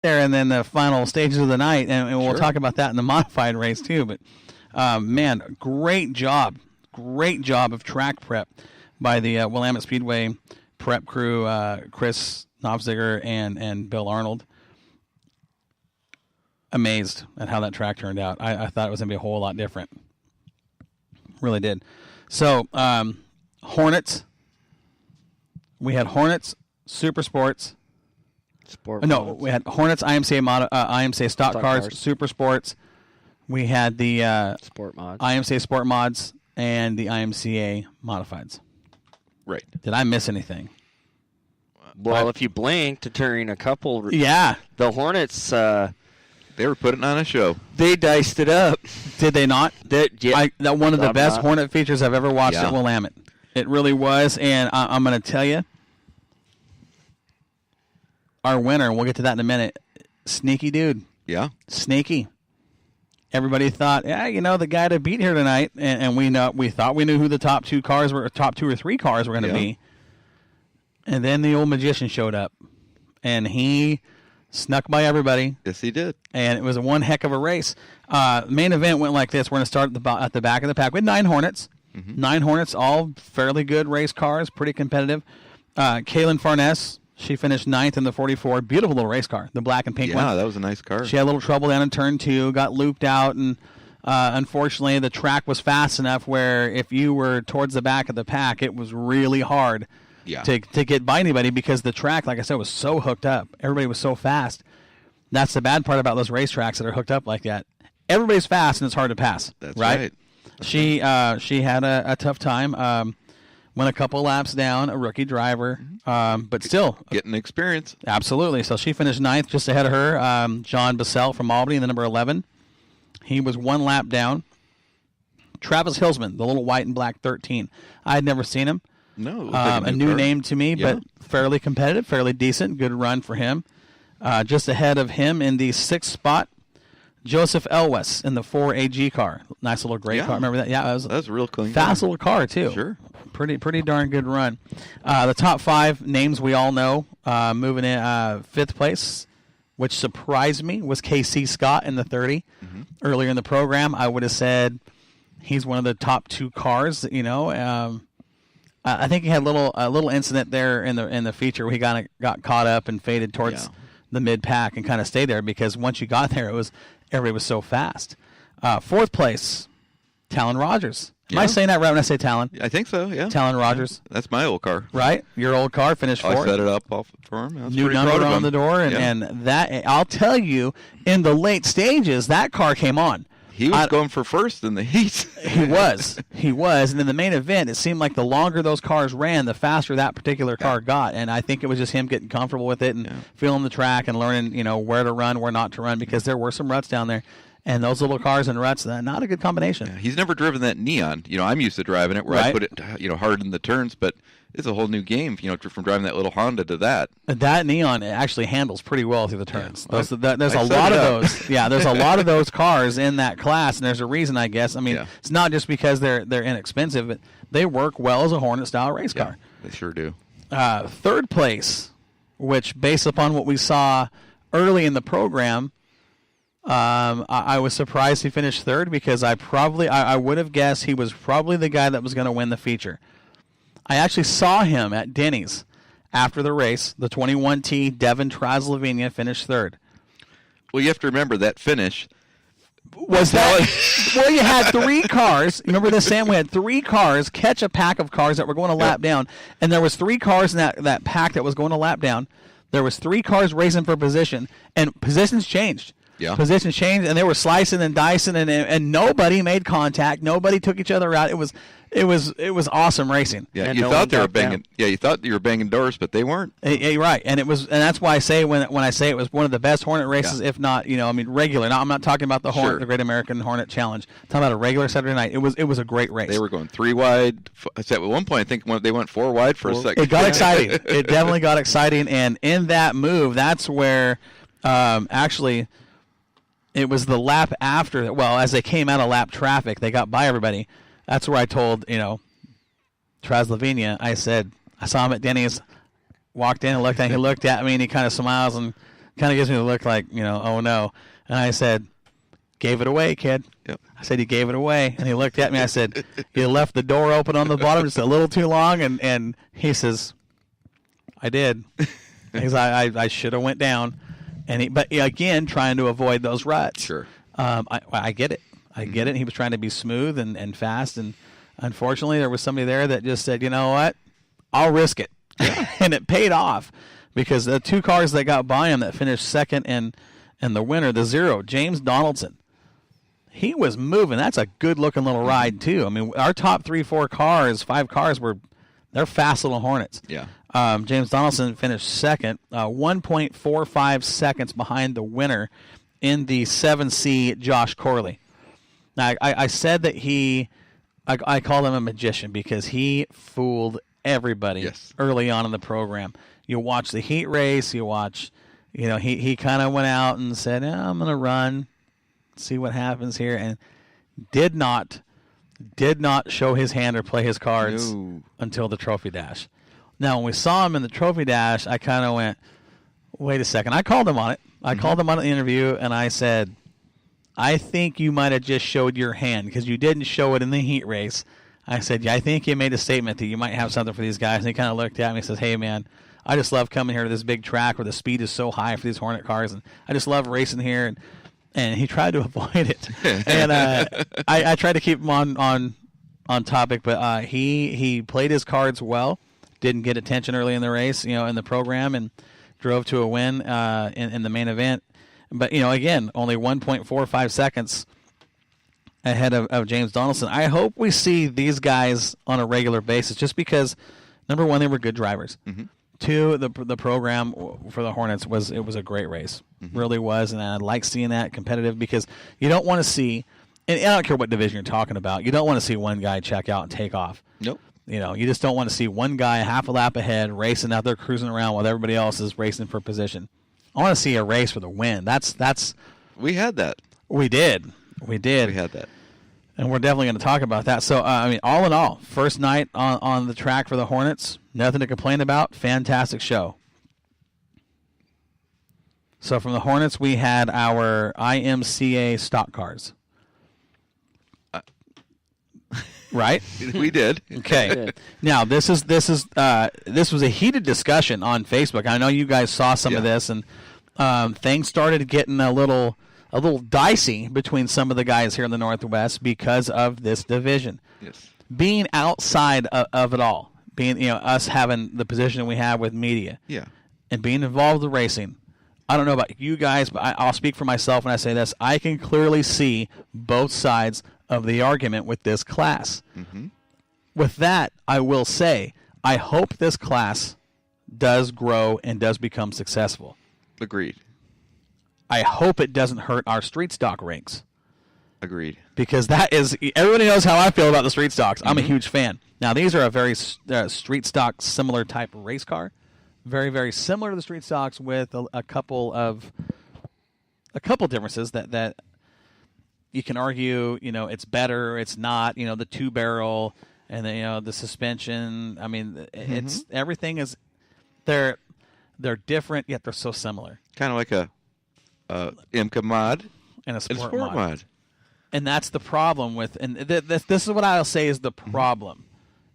there, and then the final stages of the night, and we'll talk about that in the modified race too. But man, great job of track prep by the Willamette Speedway prep crew, Chris Knopfziger and Bill Arnold. Amazed at how that track turned out. I thought it was going to be a whole lot different. Really did. So, Hornets. We had Hornets, Super Sports. We had Hornets, IMCA Stock Cars, Super Sports. We had the Sport Mods. IMCA Sport Mods and the IMCA Modifieds. Right. Did I miss anything? Well, if you blinked during a couple... Yeah. The Hornets... they were putting on a show. They diced it up. Did they not? Yeah. That one of the best Hornet features I've ever watched at Willamette. It really was, and I'm going to tell you, our winner, and we'll get to that in a minute, sneaky dude. Yeah. Sneaky. Everybody thought, the guy to beat here tonight, and we thought we knew who the top two or three cars were going to be. And then the old magician showed up, and he snuck by everybody. Yes, he did. And it was one heck of a race. Main event went like this. We're going to start at the back of the pack. We had 9 Hornets. Mm-hmm. 9 Hornets, all fairly good race cars, pretty competitive. Kaylin Farness, she finished 9th in the 44. Beautiful little race car, the black and pink one. Yeah, that was a nice car. She had a little trouble down in turn 2, got looped out, and unfortunately the track was fast enough where if you were towards the back of the pack, it was really hard to get by anybody because the track, like I said, was so hooked up. Everybody was so fast. That's the bad part about those racetracks that are hooked up like that. Everybody's fast and it's hard to pass. That's right. She had a tough time. Went a couple laps down, a rookie driver, but still. Getting experience. Absolutely. So she finished 9th, just ahead of her. John Bissell from Albany, the number 11. He was 1 lap down. Travis Hillsman, the little white and black 13. I had never seen him. No. A new name to me, but fairly competitive, fairly decent. Good run for him. Just ahead of him in the 6th spot, Joseph Elwes in the 4 AG car. Nice little gray car. Remember that? Yeah, that was a real clean fast little car, too. Sure. Pretty darn good run. The top 5 names we all know. Moving in 5th place, which surprised me, was KC Scott in the 30. Mm-hmm. Earlier in the program, I would have said he's one of the top 2 cars, I think he had a little incident there in the feature where he got caught up and faded towards the mid pack and kind of stayed there because once you got there, everybody was so fast. 4th place, Talon Rogers. Am I saying that right when I say Talon? I think so. Yeah. Talon Rogers. That's my old car. Right, your old car finished 4th. I set it up for him. New number on the door, and that I'll tell you, in the late stages, that car came on. He was going for first in the heat. He was. And in the main event, it seemed like the longer those cars ran, the faster that particular car got. And I think it was just him getting comfortable with it and feeling the track and learning, where to run, where not to run, because there were some ruts down there. And those little cars and ruts, not a good combination. Yeah, he's never driven that Neon. I'm used to driving it where I put it, hard in the turns, but it's a whole new game, from driving that little Honda to that. That Neon actually handles pretty well through the turns. Yeah. There's a lot of those. Yeah, there's a lot of those cars in that class, and there's a reason, I guess. I mean, it's not just because they're inexpensive, but they work well as a Hornet-style race car. They sure do. 3rd place, which based upon what we saw early in the program, I was surprised he finished 3rd because I would have guessed he was probably the guy that was going to win the feature. I actually saw him at Denny's after the race. The 21T Devin Traslovenia finished 3rd. Well, you have to remember that finish. Was that? Well, you had 3 cars. Remember this, Sam? We had 3 cars catch a pack of cars that were going a lap down, and there was 3 cars in that pack that was going a lap down. There was 3 cars racing for position, and positions changed. Yeah. Positions changed, and they were slicing and dicing, and nobody made contact. Nobody took each other out. It was awesome racing. Yeah, and you thought they were banging. Yeah, you thought you were banging doors, but they weren't. Right, and that's why I say when I say it was one of the best Hornet races, if not, regular. Now I'm not talking about the Hornet, the Great American Hornet Challenge. I'm talking about a regular Saturday night. It was a great race. They were going 3 wide. At one point, I think they went 4 wide for a second. It got exciting. It definitely got exciting, and in that move, that's where actually. It was the lap after, as they came out of lap traffic, they got by everybody. That's where I told, Traslovenia, I said, I saw him at Denny's, walked in and looked at me, and he kind of smiles and kind of gives me the look like, oh no. And I said, gave it away, kid. Yep. I said, you gave it away. And he looked at me. I said, you left the door open on the bottom just a little too long. And he says, I did. Because I should have went down. But again, trying to avoid those ruts. Sure. I get it. I get it. He was trying to be smooth and fast. And unfortunately, there was somebody there that just said, you know what? I'll risk it. And it paid off because the 2 cars that got by him that finished second and the winner, the 0, James Donaldson, he was moving. That's a good-looking little ride, too. I mean, our top 3, 4 cars, 5 cars, they're fast little Hornets. Yeah. James Donaldson finished second, 1.45 seconds behind the winner in the 7C, Josh Corley. Now, I said that I called him a magician because he fooled everybody early on in the program. You watch the heat race, you watch, he kind of went out and said, I'm going to run, see what happens here, and did not show his hand or play his cards until the trophy dash. Now, when we saw him in the trophy dash, I kind of went, wait a second. I called him on it. I called him on the interview, and I said, I think you might have just showed your hand because you didn't show it in the heat race. I said, I think you made a statement that you might have something for these guys. And he kind of looked at me and says, hey, man, I just love coming here to this big track where the speed is so high for these Hornet cars, and I just love racing here. And he tried to avoid it. And I tried to keep him on topic, but he played his cards well, didn't get attention early in the race, in the program, and drove to a win in the main event. But, again, only 1.45 seconds ahead of James Donaldson. I hope we see these guys on a regular basis just because, number one, they were good drivers. Mm-hmm. 2, the program for the Hornets was a great race. Mm-hmm. Really was, and I like seeing that competitive because you don't want to see, and I don't care what division you're talking about, you don't want to see one guy check out and take off. Nope. You just don't want to see one guy half a lap ahead racing out there cruising around while everybody else is racing for position. I want to see a race for the win. That's we had that. We did. We had that. And we're definitely going to talk about that. So, all in all, first night on the track for the Hornets, nothing to complain about. Fantastic show. So, from the Hornets, we had our IMCA stock cars. Right? We did. Okay. Now, this was a heated discussion on Facebook. I know you guys saw some of this, and things started getting a little dicey between some of the guys here in the Northwest because of this division. Yes. Being outside of it all, being us having the position we have with media, and being involved with racing. I don't know about you guys, but I'll speak for myself when I say this. I can clearly see both sides of the argument with this class. Mm-hmm. With that, I will say, I hope this class does grow and does become successful. Agreed. I hope it doesn't hurt our street stock ranks. Agreed. Because everybody knows how I feel about the street stocks. I'm a huge fan. Now, these are a very street stock similar type of race car. Very, very similar to the street stocks with a couple differences that you can argue, it's better, it's not, the 2-barrel and the suspension. I mean, it's everything is they're different yet they're so similar. Kind of like a IMCA mod and a sport mod. And that's the problem with, and this is what I'll say is the problem,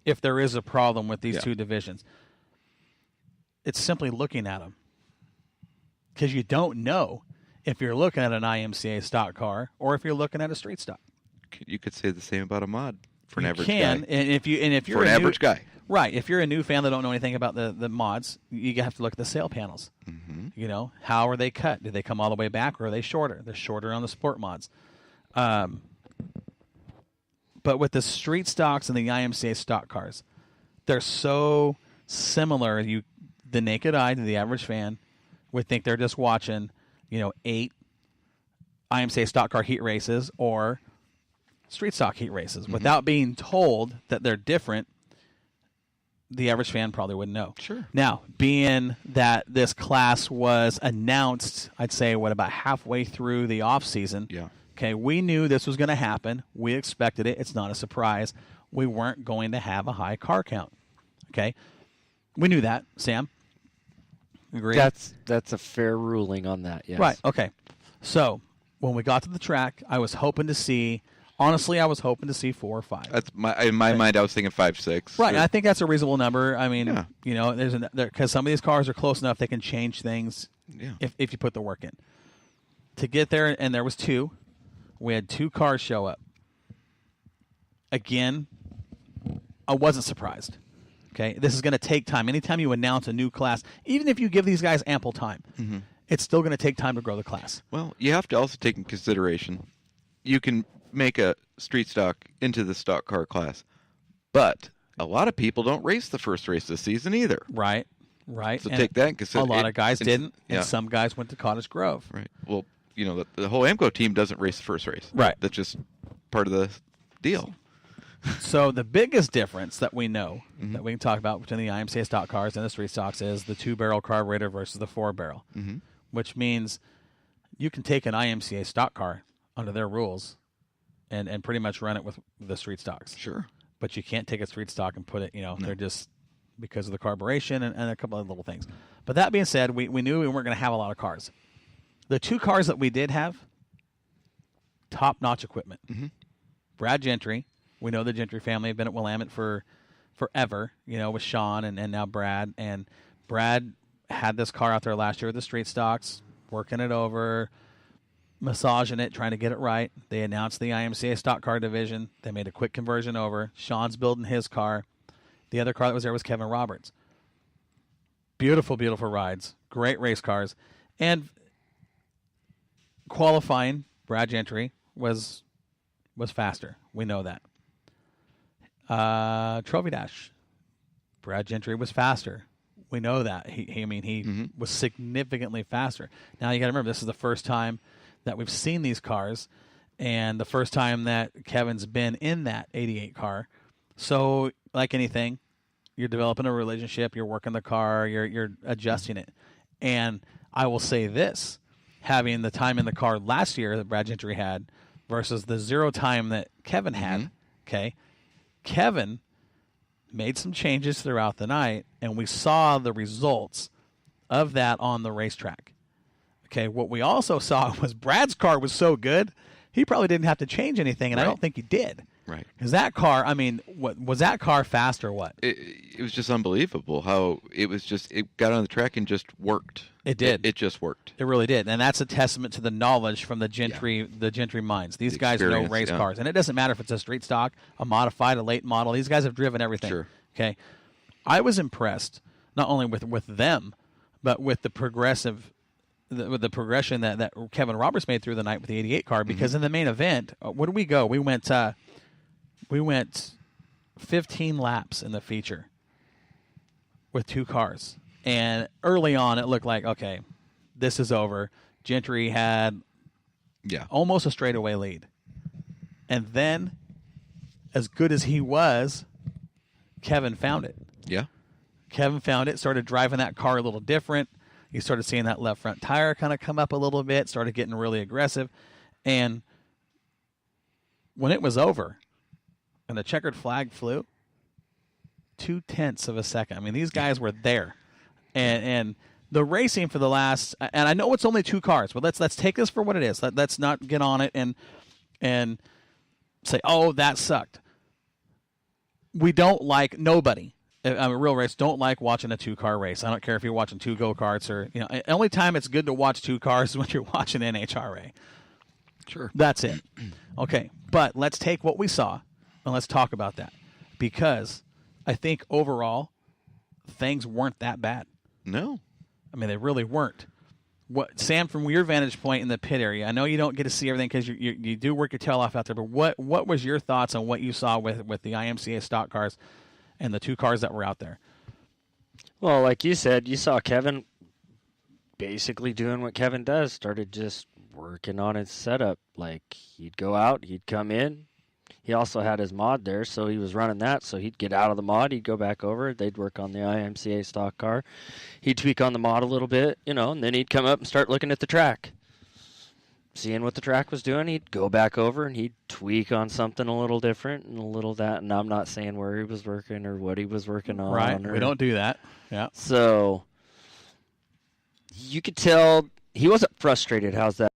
if there is a problem with these two divisions. It's simply looking at them. Because you don't know if you're looking at an IMCA stock car or if you're looking at a street stock. You could say the same about a mod for an average guy. And if you're for an average guy. Right. If you're a new fan that don't know anything about the mods, you have to look at the sail panels. Mm-hmm. How are they cut? Do they come all the way back or are they shorter? They're shorter on the sport mods. But with the street stocks and the IMCA stock cars, they're so similar. The naked eye to the average fan would think they're just watching, 8 IMCA stock car heat races or street stock heat races without being told that they're different. The average fan probably wouldn't know. Sure. Now, being that this class was announced, I'd say, about halfway through the off season. Yeah. Okay, we knew this was going to happen. We expected it. It's not a surprise. We weren't going to have a high car count. Okay, we knew that, Sam. Agree? That's a fair ruling on that. Yes. Right. Okay. So when we got to the track, I was hoping to see. Honestly, I was hoping to see 4 or 5. That's in my mind. I was thinking 5, 6. Right. And I think that's a reasonable number. I mean, Yeah. you know, because some of these cars are close enough they can change things Yeah. if you put the work in. To get there, and there was 2. We had 2 cars show up. Again, I wasn't surprised. Okay, this is going to take time. Anytime you announce a new class, even if you give these guys ample time, it's still going to take time to grow the class. Well, you have to also take in consideration, you can make a street stock into the stock car class, but a lot of people don't race the first race this season either. Right, right. So And take that in consideration. a lot of guys didn't, yeah. and some guys went to Cottage Grove. Right. Well, you know, the whole AMCO team doesn't race the first race. Right. That's just part of the deal. So the biggest difference that we know that we can talk about between the IMCA stock cars and the street stocks is the 2-barrel carburetor versus the 4-barrel, which means you can take an IMCA stock car under their rules and pretty much run it with the street stocks. Sure. But you can't take a street stock and put it, they're just because of the carburation and a couple of little things. But that being said, we knew we weren't going to have a lot of cars. The 2 cars that we did have, top-notch equipment. Brad Gentry. We know the Gentry family have been at Willamette for forever, with Sean and now Brad. And Brad had this car out there last year with the street stocks, working it over, massaging it, trying to get it right. They announced the IMCA stock car division. They made a quick conversion over. Sean's building his car. The other car that was there was Kevin Roberts. Beautiful, beautiful rides. Great race cars. And qualifying, Brad Gentry was faster. We know that. Trophy Dash, Brad Gentry was faster. We know that. He was significantly faster. Now you got to remember, this is the first time that we've seen these cars, and the first time that Kevin's been in that 88 car. So, like anything, you're developing a relationship. You're working the car. You're adjusting it. And I will say this: having the time in the car last year that Brad Gentry had versus the 0 time that Kevin had. Okay. Kevin made some changes throughout the night, and we saw the results of that on the racetrack. Okay, what we also saw was Brad's car was so good, he probably didn't have to change anything, and I don't think he did. Right. Because that car, what was that car fast or what? It was just unbelievable how it got on the track and just worked. It did. It just worked. It really did, and that's a testament to the knowledge from the Gentry minds. These guys know race cars, and it doesn't matter if it's a street stock, a modified, a late model. These guys have driven everything. Sure. Okay, I was impressed not only with them, but with the progression that Kevin Roberts made through the night with the 88 car. Because in the main event, where did we go? We went 15 laps in the feature with 2 cars. And early on, it looked like, okay, this is over. Gentry had almost a straightaway lead. And then, as good as he was, Kevin found it. Yeah. Kevin found it, started driving that car a little different. He started seeing that left front tire kind of come up a little bit, started getting really aggressive. And when it was over and the checkered flag flew, 0.2 of a second. These guys were there. And the racing for the last, and I know it's only 2 cars, but let's take this for what it is. Let's not get on it and say, oh, that sucked. We don't like, nobody, a real race, don't like watching a 2-car race. I don't care if you're watching 2 go-karts or, the only time it's good to watch 2 cars is when you're watching NHRA. Sure. That's it. Okay, but let's take what we saw and let's talk about that, because I think overall things weren't that bad. No. They really weren't. What, Sam, from your vantage point in the pit area, I know you don't get to see everything because you do work your tail off out there, but what was your thoughts on what you saw with the IMCA stock cars and the 2 cars that were out there? Well, like you said, you saw Kevin basically doing what Kevin does, started just working on his setup. Like, he'd go out, he'd come in. He also had his mod there, so he was running that. So he'd get out of the mod, he'd go back over. They'd work on the IMCA stock car. He'd tweak on the mod a little bit, and then he'd come up and start looking at the track. Seeing what the track was doing, he'd go back over and he'd tweak on something a little different and a little that. And I'm not saying where he was working or what he was working on. Right, we don't do that. Yeah. So you could tell he wasn't frustrated. How's that?